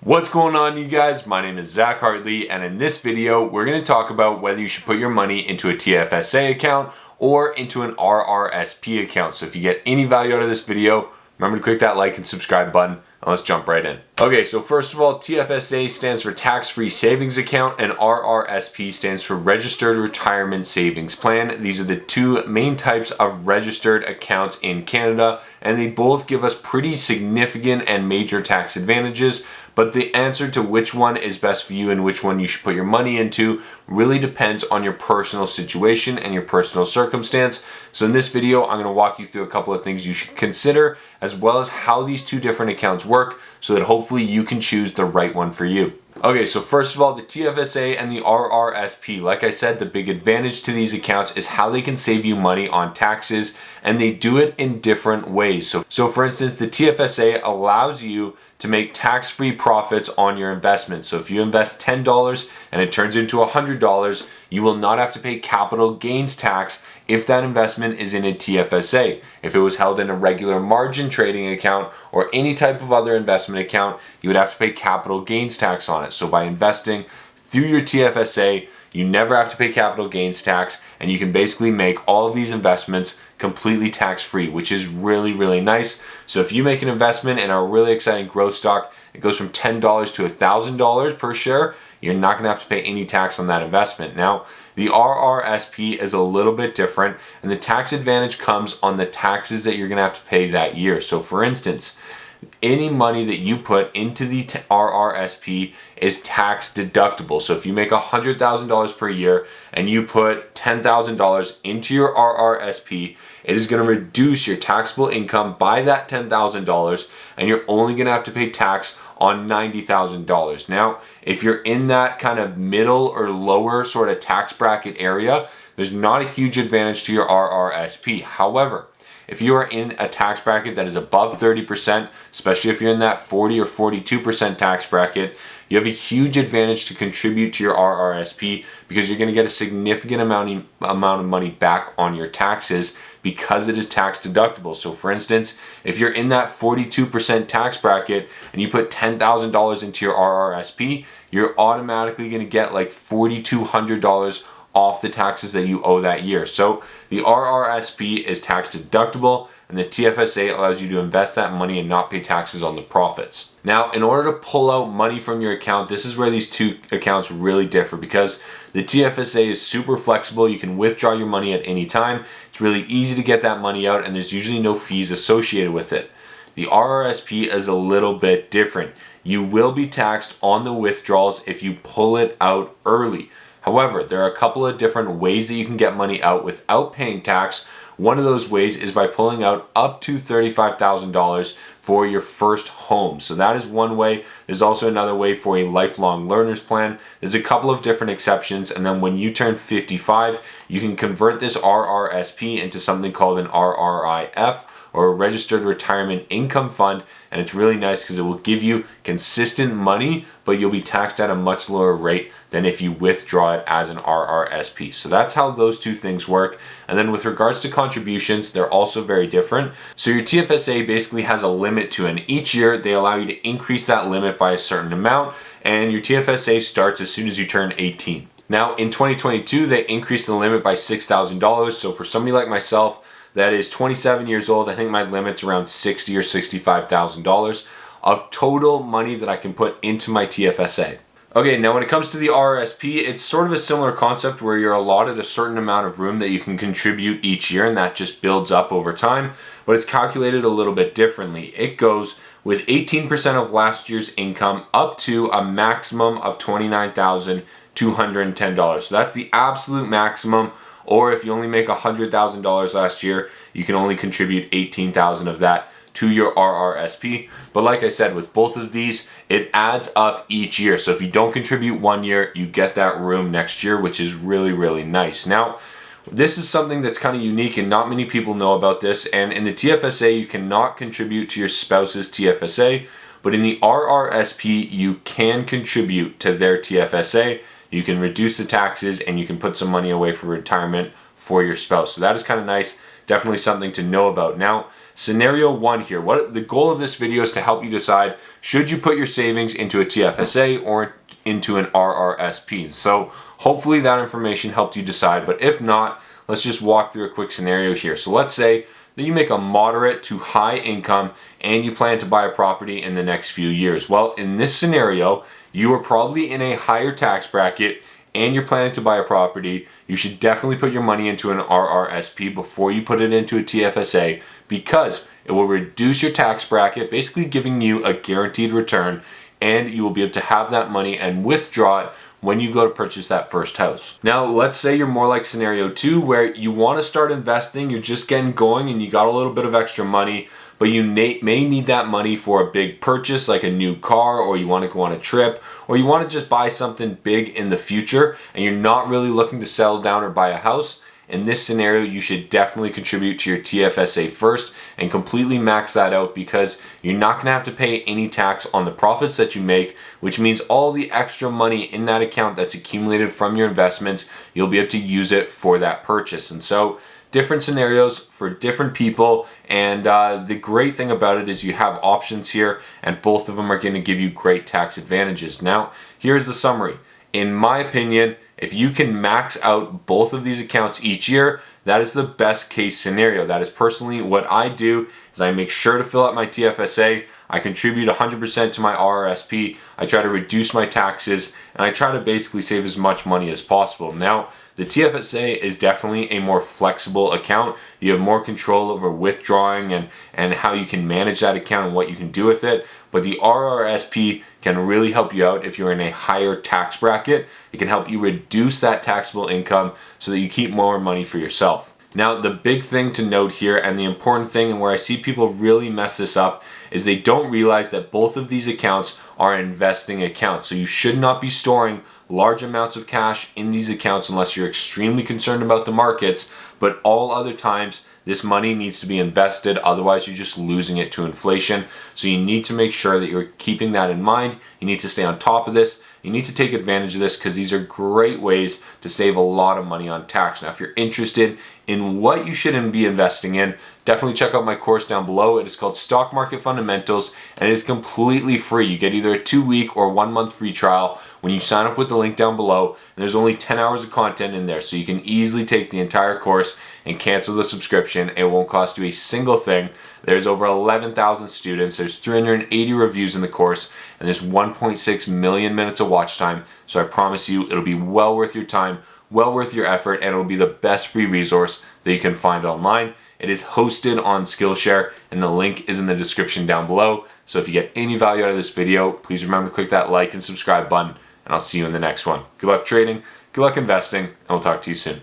What's going on, you guys? My name is Zach Hartley, and in this video we're going to talk about whether you should put your money into a TFSA account or into an RRSP account. So if you get any value out of this video, remember to click that like and subscribe button, and let's jump right in. Okay, so first of all, TFSA stands for Tax-Free Savings Account and RRSP stands for Registered Retirement Savings Plan. These are the two main types of registered accounts in Canada, and they both give us pretty significant and major tax advantages. But the answer to which one is best for you and which one you should put your money into really depends on your personal situation and your personal circumstance. So in this video, I'm going to walk you through a couple of things you should consider, as well as how these two different accounts work, so that hopefully you can choose the right one for you. Okay, so first of all, the TFSA and the RRSP. Like I said, the big advantage to these accounts is how they can save you money on taxes, and they do it in different ways. So for instance, the TFSA allows you to make tax-free profits on your investment. So if you invest $10 and it turns into $100, you will not have to pay capital gains tax if that investment is in a TFSA. If it was held in a regular margin trading account or any type of other investment account, you would have to pay capital gains tax on it. So by investing through your TFSA, you never have to pay capital gains tax, and you can basically make all of these investments completely tax-free, which is really, really nice. So if you make an investment in a really exciting growth stock, it goes from $10 to $1,000 per share, you're not gonna have to pay any tax on that investment. Now, the RRSP is a little bit different, and the tax advantage comes on the taxes that you're gonna have to pay that year. So for instance, any money that you put into the RRSP is tax deductible. So if you make $100,000 per year and you put $10,000 into your RRSP, it is going to reduce your taxable income by that $10,000, and you're only going to have to pay tax on $90,000. Now, if you're in that kind of middle or lower sort of tax bracket area, there's not a huge advantage to your RRSP. However, if you are in a tax bracket that is above 30%, especially if you're in that 40 or 42% tax bracket, you have a huge advantage to contribute to your RRSP because you're going to get a significant amount of money back on your taxes because it is tax deductible. So for instance, if you're in that 42% tax bracket and you put $10,000 into your RRSP, you're automatically going to get like $4,200 off the taxes that you owe that year. So the RRSP is tax deductible, and the TFSA allows you to invest that money and not pay taxes on the profits. Now, in order to pull out money from your account, this is where these two accounts really differ, because the TFSA is super flexible. You can withdraw your money at any time. It's really easy to get that money out, and there's usually no fees associated with it. The RRSP is a little bit different. You will be taxed on the withdrawals if you pull it out early. However, there are a couple of different ways that you can get money out without paying tax. One of those ways is by pulling out up to $35,000 for your first home. So that is one way. There's also another way for a lifelong learner's plan. There's a couple of different exceptions, and then when you turn 55, you can convert this RRSP into something called an RRIF, or a Registered Retirement Income Fund, and it's really nice because it will give you consistent money, but you'll be taxed at a much lower rate than if you withdraw it as an RRSP. So that's how those two things work. And then with regards to contributions, they're also very different. So your TFSA basically has a limit to, and each year they allow you to increase that limit by a certain amount, and your TFSA starts as soon as you turn 18. Now in 2022, they increased the limit by $6,000. So for somebody like myself, that is 27 years old, I think my limit's around $60,000 or $65,000 of total money that I can put into my TFSA. Okay, now when it comes to the RRSP, it's sort of a similar concept where you're allotted a certain amount of room that you can contribute each year, and that just builds up over time, but it's calculated a little bit differently. It goes with 18% of last year's income up to a maximum of $29,210. So that's the absolute maximum. Or if you only make $100,000 last year, you can only contribute $18,000 of that to your RRSP. But like I said, with both of these, it adds up each year. So if you don't contribute one year, you get that room next year, which is really, really nice. Now, this is something that's kind of unique and not many people know about this. And in the TFSA, you cannot contribute to your spouse's TFSA, but in the RRSP, you can contribute to their TFSA. You can reduce the taxes and you can put some money away for retirement for your spouse. So that is kind of nice. Definitely something to know about. Now, scenario 1 here, what the goal of this video is to help you decide, should you put your savings into a TFSA or into an RRSP? So hopefully that information helped you decide, but if not, let's just walk through a quick scenario here. So let's say that you make a moderate to high income and you plan to buy a property in the next few years. Well, in this scenario, you are probably in a higher tax bracket and you're planning to buy a property. You should definitely put your money into an RRSP before you put it into a TFSA, because it will reduce your tax bracket, basically giving you a guaranteed return, and you will be able to have that money and withdraw it when you go to purchase that first house. Now, let's say you're more like scenario 2, where you want to start investing, you're just getting going and you got a little bit of extra money, but you may need that money for a big purchase like a new car, or you want to go on a trip, or you want to just buy something big in the future and you're not really looking to settle down or buy a house. In this scenario, you should definitely contribute to your TFSA first and completely max that out, because you're not going to have to pay any tax on the profits that you make, which means all the extra money in that account that's accumulated from your investments, you'll be able to use it for that purchase. And so different scenarios for different people, and the great thing about it is you have options here, and both of them are going to give you great tax advantages. Now, here's the summary. In my opinion, if you can max out both of these accounts each year, that is the best case scenario. That is personally what I do, is I make sure to fill out my TFSA, I contribute 100% to my RRSP, I try to reduce my taxes, and I try to basically save as much money as possible. Now, the TFSA is definitely a more flexible account. You have more control over withdrawing and how you can manage that account and what you can do with it. But the RRSP can really help you out if you're in a higher tax bracket. It can help you reduce that taxable income so that you keep more money for yourself. Now, the big thing to note here, and the important thing, and where I see people really mess this up, is they don't realize that both of these accounts are investing accounts. So you should not be storing large amounts of cash in these accounts unless you're extremely concerned about the markets, but all other times this money needs to be invested, otherwise you're just losing it to inflation. So you need to make sure that you're keeping that in mind. You need to stay on top of this. You need to take advantage of this, because these are great ways to save a lot of money on tax. Now, if you're interested in what you should be investing in, definitely check out my course down below. It is called Stock Market Fundamentals, and it is completely free. You get either a 2-week or 1-month free trial when you sign up with the link down below, and there's only 10 hours of content in there, so you can easily take the entire course and cancel the subscription. It won't cost you a single thing. There's over 11,000 students, there's 380 reviews in the course, and there's 1.6 million minutes of watch time. So I promise you, it'll be well worth your time, well worth your effort, and it'll be the best free resource that you can find online. It is hosted on Skillshare, and the link is in the description down below. So if you get any value out of this video, please remember to click that like and subscribe button, and I'll see you in the next one. Good luck trading, good luck investing, and we'll talk to you soon.